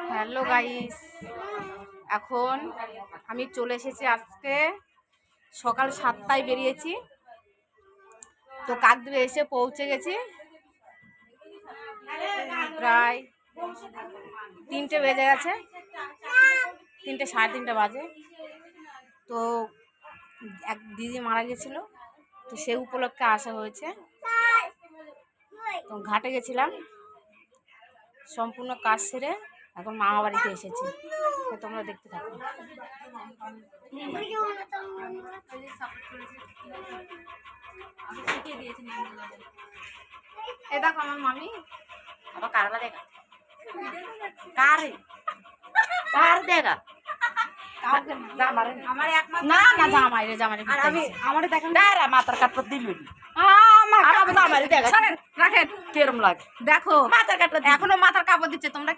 Hello guys, এখন আমি চলে এসেছি। আজকে সকাল 7টায় বেরিয়েছি, তো কাকদ্বীপে এসে পৌঁছে গেছি প্রায় 3টে বেজে গেছে, 3টে সাড়ে 3টে বাজে। তো এক দিদি মারা গেছিলো, তো সে উপলক্ষে আসা হয়েছে। তো ঘাটে গেছিলাম, সম্পূর্ণ কাজ সেরে এখন মামা বাড়িতে এসেছি। তোমরা দেখতে থাকো। এ দেখো আমার মামি, আবার কারবা দেখা কার কার দেখা না না জামাই রে, জামাই আমার দেখেন মাথার কাটটা দিল রাখেন। দেখো মাথার কাটটা এখনো মাথার কাপড় দিচ্ছে তোমরা।